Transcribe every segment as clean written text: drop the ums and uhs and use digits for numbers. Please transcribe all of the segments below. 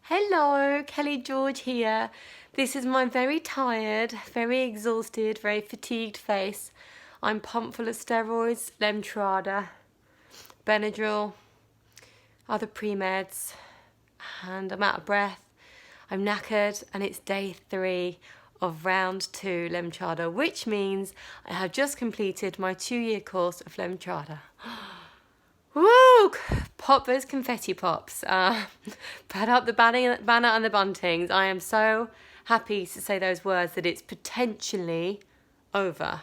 Hello, Kelly George here. This is my very tired, very exhausted, very fatigued face. I'm pumped full of steroids, Lemtrada, Benadryl, other pre-meds, and I'm out of breath. I'm knackered, and it's day 3 of round 2 Lemtrada, which means I have just completed my 2-year course of Lemtrada. Woo! Pop those confetti pops. Put up the banner and the buntings. I am so happy to say those words that it's potentially over.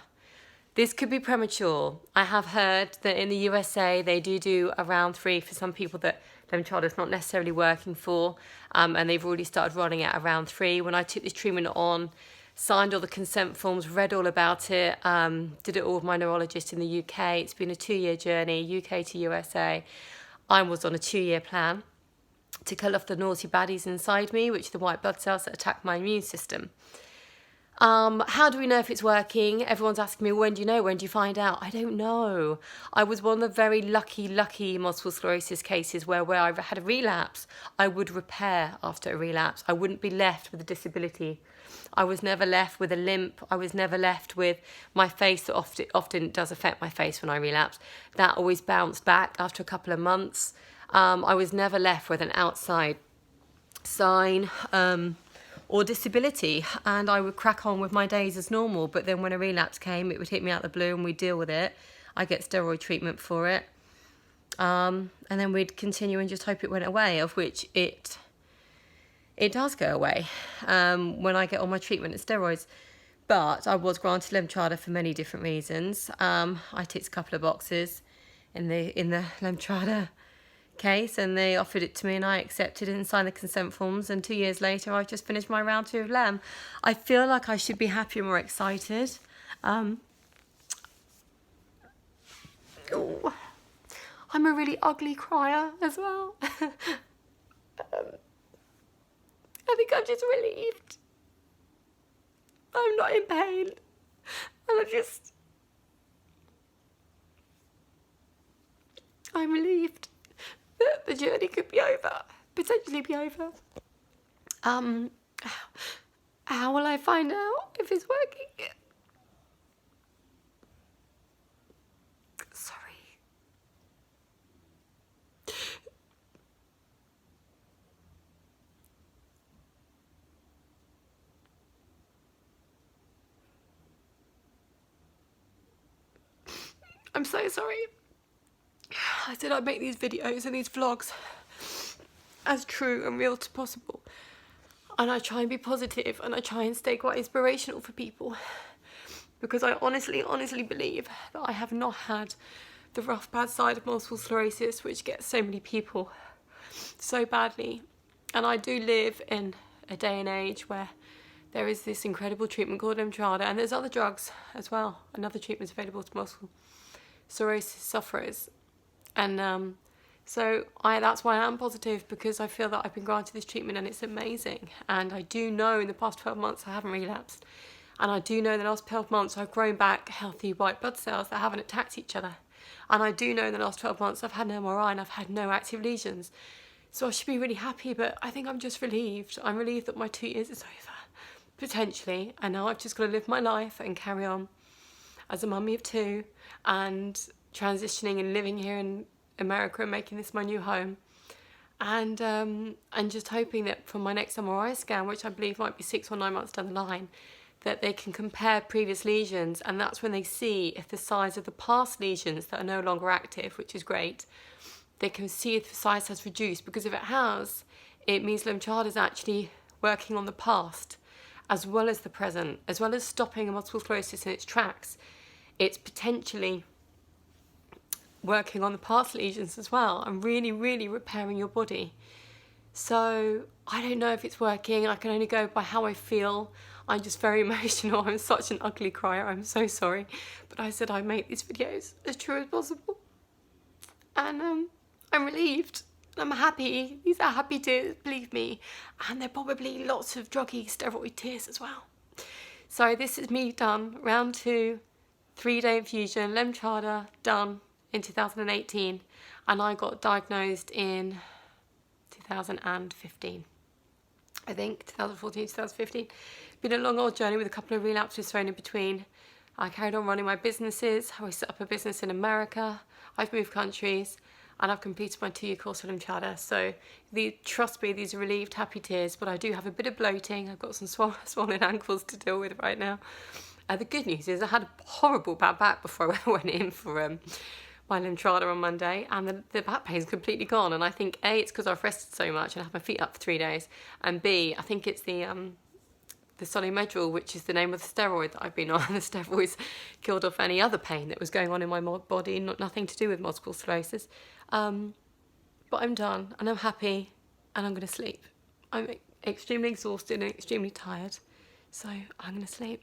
This could be premature. I have heard that in the USA they do a round 3 for some people that Lemtrada's not necessarily working for, and they've already started running at around 3. When I took this treatment on, signed all the consent forms, read all about it, did it all with my neurologist in the UK. It's been a 2-year journey, UK to USA. I was on a 2-year plan to kill off the naughty baddies inside me, which are the white blood cells that attack my immune system. How do we know if it's working? Everyone's asking me, when do you know? When do you find out? I don't know. I was one of the very lucky multiple sclerosis cases where I had a relapse, I would repair after a relapse. I wouldn't be left with a disability. I was never left with a limp. I was never left with my face that often does affect my face when I relapse. That always bounced back after a couple of months. I was never left with an outside sign or disability, and I would crack on with my days as normal. But then when a relapse came, it would hit me out the blue and we'd deal with it. I get steroid treatment for it. And then we'd continue and just hope it went away, of which it does go away when I get on my treatment and steroids. But I was granted Lemtrada for many different reasons. I ticked a couple of boxes in the Lemtrada case, and they offered it to me and I accepted it and signed the consent forms, and 2 years later I've just finished my round 2 of Lem. I feel like I should be happier, more excited. I'm a really ugly crier as well. I think I'm just relieved. I'm not in pain. And I'm relieved that the journey could be over, potentially be over. How will I find out if it's working? Sorry. I'm so sorry. I said I'd make these videos and these vlogs as true and real as possible. And I try and be positive, and I try and stay quite inspirational for people. Because I honestly believe that I have not had the rough, bad side of multiple sclerosis, which gets so many people so badly. And I do live in a day and age where there is this incredible treatment called Lemtrada, and there's other drugs as well, and other treatments available to multiple sclerosis sufferers. And so that's why I am positive, because I feel that I've been granted this treatment and it's amazing. And I do know in the past 12 months I haven't relapsed. And I do know in the last 12 months I've grown back healthy white blood cells that haven't attacked each other. And I do know in the last 12 months I've had an MRI and I've had no active lesions. So I should be really happy, but I think I'm just relieved. I'm relieved that my 2 years is over, potentially. And now I've just got to live my life and carry on as a mummy of 2 and transitioning and living here in America and making this my new home, and just hoping that for my next MRI scan, which I believe might be 6 or 9 months down the line, that they can compare previous lesions, and that's when they see if the size of the past lesions that are no longer active, which is great, they can see if the size has reduced, because if it has, it means Lemtrada is actually working on the past as well as the present, as well as stopping a multiple sclerosis in its tracks. It's potentially working on the past lesions as well, and really repairing your body. So I don't know if it's working. I can only go by how I feel. I'm just very emotional. I'm such an ugly crier. I'm so sorry. But I said I'd make these videos as true as possible. And I'm relieved. I'm happy. These are happy tears, believe me. And they're probably lots of druggy steroid tears as well. So this is me done. Round 2, 3-day infusion, Lemtrada, done in 2018, and I got diagnosed in 2015. I think, 2014, 2015. Been a long old journey with a couple of relapses thrown in between. I carried on running my businesses. I set up a business in America. I've moved countries, and I've completed my 2-year course for Lemtrada. So trust me, these are relieved, happy tears, but I do have a bit of bloating. I've got some swollen ankles to deal with right now. The good news is I had a horrible bad back before I went in for my Lemtrada on Monday, and the back pain's completely gone. And I think A, it's because I've rested so much and had my feet up for 3 days, and B, I think it's the Medrol, which is the name of the steroid that I've been on. The steroids killed off any other pain that was going on in my body, nothing to do with multiple sclerosis. But I'm done, and I'm happy, and I'm going to sleep. I'm extremely exhausted and extremely tired, so I'm going to sleep.